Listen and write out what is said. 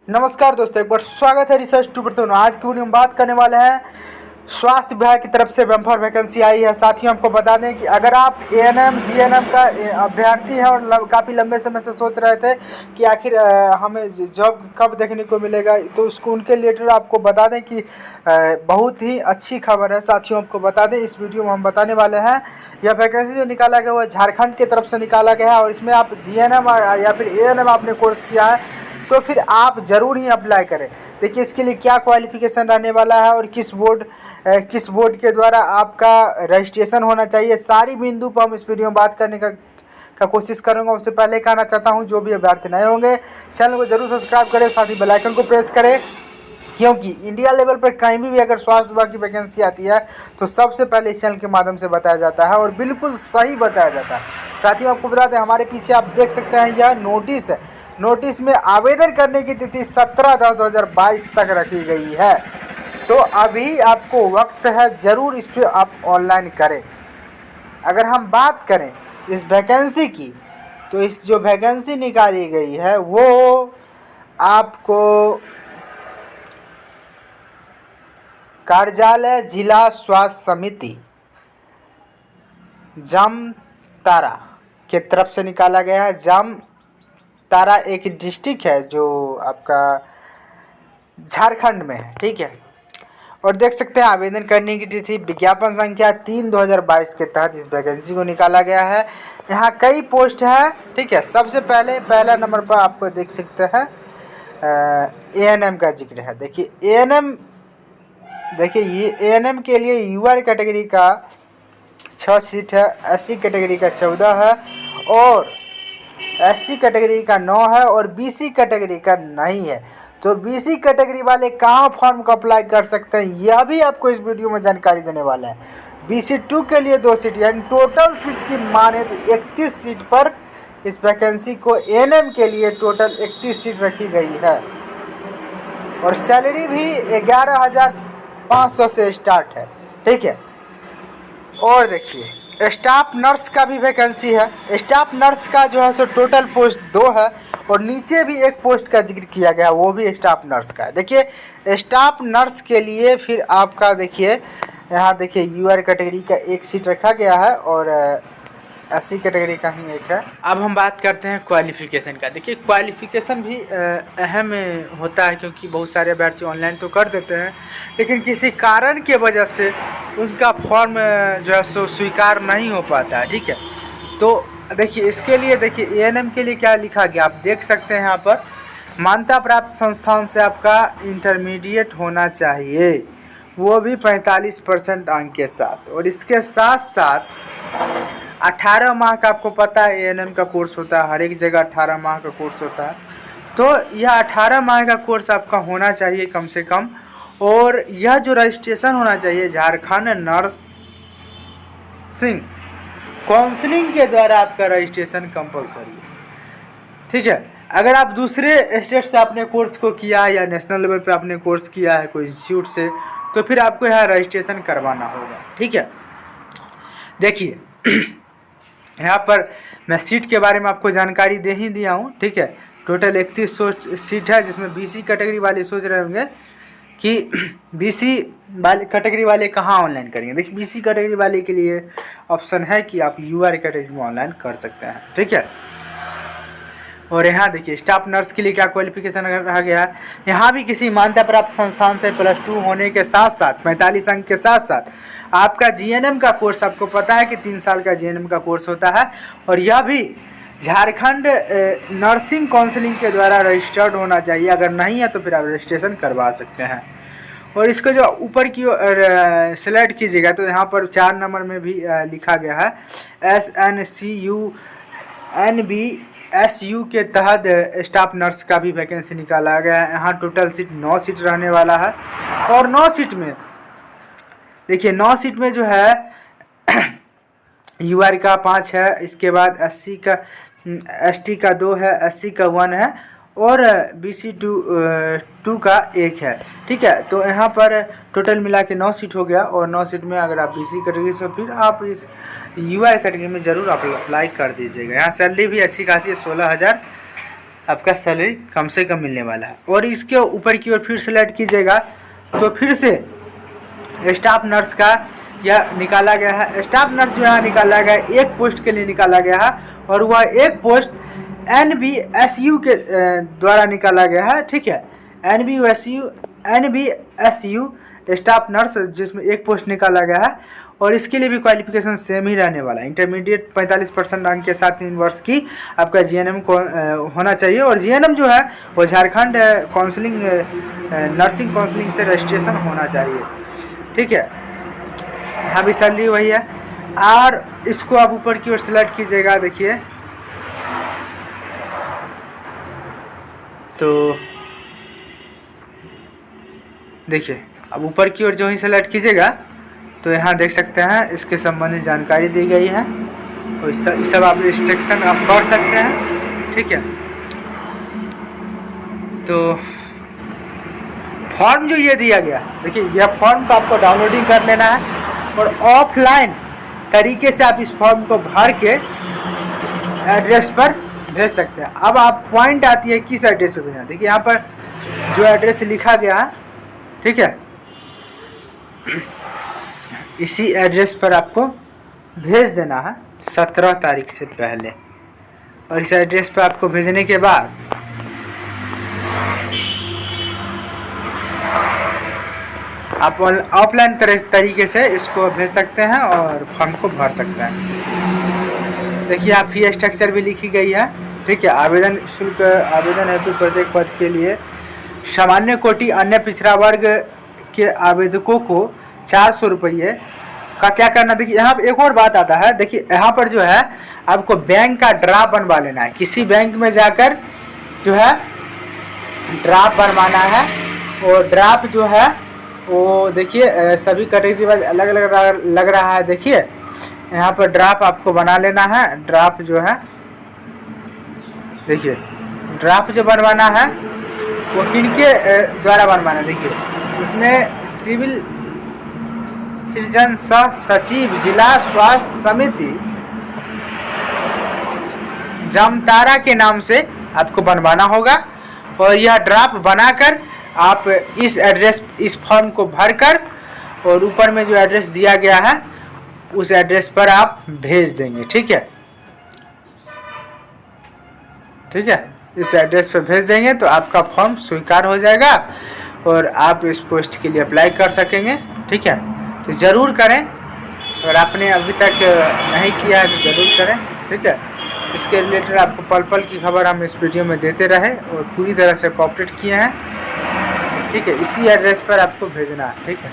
नमस्कार दोस्तों, एक बार स्वागत है रिसर्च 2%। आज की वीडियो में बात करने वाले हैं स्वास्थ्य विभाग की तरफ से बम्पर वैकेंसी आई है। साथियों, आपको बता दें कि अगर आप एएनएम जीएनएम का अभ्यर्थी हैं और काफ़ी लंबे समय से सोच रहे थे कि आखिर हमें जॉब कब देखने को मिलेगा, तो उसको उनके रिलेटेड आपको बता दें कि बहुत ही अच्छी खबर है। साथियों, आपको बता दें इस वीडियो में हम बताने वाले हैं यह वैकेंसी जो निकाला गया वो झारखंड की तरफ से निकाला गया है और इसमें आप जीएनएम या फिर एएनएम आपने कोर्स किया है तो फिर आप ज़रूर ही अप्लाई करें। देखिए इसके लिए क्या क्वालिफिकेशन रहने वाला है और किस बोर्ड के द्वारा आपका रजिस्ट्रेशन होना चाहिए, सारी बिंदु पर हम इस वीडियो में बात करने का कोशिश करूंगा। उससे पहले कहना चाहता हूं जो भी अभ्यर्थी नए होंगे चैनल को जरूर सब्सक्राइब करें, साथ ही बेल आइकन को प्रेस करें, क्योंकि इंडिया लेवल पर कहीं भी अगर स्वास्थ्य विभाग की वैकेंसी आती है तो सबसे पहले इस चैनल के माध्यम से बताया जाता है और बिल्कुल सही बताया जाता है। साथियों, आपको बता दें हमारे पीछे आप देख सकते हैं यह नोटिस है। नोटिस में आवेदन करने की तिथि 17/10/2022 तक रखी गई है, तो अभी आपको वक्त है, ज़रूर इस पर आप ऑनलाइन करें। अगर हम बात करें इस वैकेंसी की, तो इस जो वैकेंसी निकाली गई है वो आपको कार्यालय जिला स्वास्थ्य समिति जामताड़ा के तरफ से निकाला गया है। जामताड़ा एक डिस्ट्रिक्ट है जो आपका झारखंड में है, ठीक है। और देख सकते हैं आवेदन करने की तिथि विज्ञापन संख्या 3/2022 के तहत इस वैकेंसी को निकाला गया है। यहाँ कई पोस्ट है, ठीक है। सबसे पहला नंबर पर आपको देख सकते हैं एएनएम का जिक्र है। देखिए एएनएम, देखिए ये एएनएम के लिए यूआर कैटेगरी का 6 सीट है, एससी कैटेगरी का 14 है और एससी कैटेगरी का 9 है और बीसी कैटेगरी का नहीं है। तो बीसी कैटेगरी वाले कहाँ फॉर्म को अप्लाई कर सकते हैं यह भी आपको इस वीडियो में जानकारी देने वाला है। बीसी 2 के लिए 2 सीट, यानी टोटल सीट की माने तो 31 सीट पर इस वैकेंसी को एएनएम के लिए टोटल 31 सीट रखी गई है और सैलरी भी 11,500 से स्टार्ट है, ठीक है। और देखिए स्टाफ नर्स का भी वैकेंसी है। स्टाफ नर्स का जो है सो टोटल पोस्ट 2 है और नीचे भी एक पोस्ट का जिक्र किया गया, वो भी स्टाफ नर्स का है। देखिए स्टाफ नर्स के लिए फिर आपका देखिए यहाँ देखिए यूआर कैटेगरी का 1 सीट रखा गया है और एससी कैटेगरी का ही 1 है। अब हम बात करते हैं क्वालिफिकेशन का। देखिए क्वालिफिकेशन भी अहम होता है, क्योंकि बहुत सारे अभ्यर्थी ऑनलाइन तो कर देते हैं लेकिन किसी कारण के वजह से उसका फॉर्म जो है सो स्वीकार नहीं हो पाता है, ठीक है। तो देखिए इसके लिए देखिए एएनएम के लिए क्या लिखा गया आप देख सकते हैं यहाँ पर, मान्यता प्राप्त संस्थान से आपका इंटरमीडिएट होना चाहिए, वो भी 45% अंक के साथ। और इसके साथ साथ 18 माह का, आपको पता है एएनएम का कोर्स होता है, हर एक जगह 18 माह का कोर्स होता है, तो यह 18 माह का कोर्स आपका होना चाहिए कम से कम। और यह जो रजिस्ट्रेशन होना चाहिए झारखंड नर्सिंग काउंसलिंग के द्वारा आपका रजिस्ट्रेशन कंपलसरी है, ठीक है। अगर आप दूसरे स्टेट से आपने कोर्स को किया है या नेशनल लेवल पे आपने कोर्स किया है कोई इंस्टीट्यूट से, तो फिर आपको यहाँ रजिस्ट्रेशन करवाना होगा, ठीक है। देखिए यहाँ पर मैं सीट के बारे में आपको जानकारी दे ही दिया हूँ, ठीक है। टोटल 31 सीट है, जिसमें बीसी कैटेगरी वाले सोच रहे होंगे कि बीसी वाले कैटेगरी वाले कहाँ ऑनलाइन करेंगे। देखिए बीसी कैटेगरी वाले के लिए ऑप्शन है कि आप यूआर कैटेगरी में ऑनलाइन कर सकते हैं, ठीक है। और यहाँ देखिए स्टाफ नर्स के लिए क्या क्वालिफिकेशन रहा गया है, यहाँ भी किसी मान्यता प्राप्त संस्थान से +2 होने के साथ साथ 45 अंक के साथ साथ आपका जीएनएम का कोर्स, आपको पता है कि 3 साल का जीएनएम का कोर्स होता है और यह भी झारखंड नर्सिंग काउंसलिंग के द्वारा रजिस्टर्ड होना चाहिए। अगर नहीं है तो फिर आप रजिस्ट्रेशन करवा सकते हैं। और इसको जो ऊपर की सेलेक्ट कीजिएगा तो यहाँ पर 4 नंबर में भी लिखा गया है SNCUNBSU के तहत स्टाफ नर्स का भी वैकेंसी निकाला गया है। यहाँ टोटल सीट 9 सीट रहने वाला है और 9 सीट में देखिए 9 सीट में जो है यूआर का 5 है, इसके बाद एससी का एसटी का 2 है, एससी का 1 है और बीसी 2 का 1 है, ठीक है। तो यहाँ पर टोटल मिला के 9 सीट हो गया और 9 सीट में अगर आप बीसी कैटेगरी से फिर आप इस यूआर कैटेगरी में ज़रूर आप अप्लाई कर दीजिएगा। यहाँ सैलरी भी अच्छी खासी है, 16,000 आपका सैलरी कम से कम मिलने वाला है। और इसके ऊपर की ओर फिर सेलेक्ट कीजिएगा तो फिर से स्टाफ नर्स का यह निकाला गया है। स्टाफ नर्स जो है निकाला गया है, एक पोस्ट के लिए निकाला गया है और वह एक पोस्ट NBSU के द्वारा निकाला गया है। ठीक है, NBSU स्टाफ नर्स, जिसमें एक पोस्ट निकाला गया है और इसके लिए भी क्वालिफिकेशन सेम ही रहने वाला है। इंटरमीडिएट 45% अंक के साथ 3 वर्ष की आपका GNM को होना चाहिए और GNM जो है वो झारखंड काउंसलिंग नर्सिंग काउंसलिंग से रजिस्ट्रेशन होना चाहिए। ठीक है, यहाँ भी सैलरी वही है। और इसको आप ऊपर की ओर सेलेक्ट कीजिएगा। देखिए तो देखिए अब ऊपर की ओर जो ही सेलेक्ट कीजिएगा तो यहाँ देख सकते हैं इसके संबंधित जानकारी दी गई है और इस सब आप इंस्ट्रक्शन आप पढ़ सकते हैं। ठीक है, तो फॉर्म जो ये दिया गया, देखिए यह फॉर्म को आपको डाउनलोडिंग कर लेना है और ऑफलाइन तरीके से आप इस फॉर्म को भर के एड्रेस पर भेज सकते हैं। अब आप पॉइंट आती है किस एड्रेस पर भेजना। देखिए यहाँ पर जो एड्रेस लिखा गया है, ठीक है, इसी एड्रेस पर आपको भेज देना है 17 तारीख से पहले। और इस एड्रेस पर आपको भेजने के बाद आप ऑफलाइन तरीके से इसको भेज सकते हैं और फॉर्म को भर सकते हैं। देखिए आप फी स्ट्रक्चर भी लिखी गई है। ठीक है, आवेदन शुल्क, आवेदन हेतु प्रत्येक पद के लिए सामान्य कोटि अन्य पिछड़ा वर्ग के आवेदकों को 400 रुपये का क्या करना। देखिए यहाँ पर एक और बात आता है। देखिए यहाँ पर जो है आपको बैंक का ड्राफ्ट बनवा लेना है। किसी बैंक में जाकर जो है ड्राफ्ट बनवाना है और ड्राफ्ट जो है वो देखिए सभी कैटेगरी वाइज अलग अलग लग रहा है। देखिए यहाँ पर ड्राफ्ट आपको बना लेना है। ड्राफ्ट जो है देखिए ड्राफ्ट जो बनवाना है वो किनके द्वारा बनवाना है। देखिए उसमें सिविल सर्जन सह सचिव जिला स्वास्थ्य समिति जामताड़ा के नाम से आपको बनवाना होगा और यह ड्राफ्ट बनाकर आप इस एड्रेस, इस फॉर्म को भरकर और ऊपर में जो एड्रेस दिया गया है उस एड्रेस पर आप भेज देंगे। ठीक है, ठीक है, इस एड्रेस पर भेज देंगे तो आपका फॉर्म स्वीकार हो जाएगा और आप इस पोस्ट के लिए अप्लाई कर सकेंगे। ठीक है, तो ज़रूर करें। अगर आपने अभी तक नहीं किया है तो ज़रूर करें। ठीक है, इसके रिलेटेड आपको पल पल की खबर हम इस वीडियो में देते रहे और पूरी तरह से कोऑपरेट किए हैं। ठीक है, इसी एड्रेस पर आपको भेजना है। ठीक है।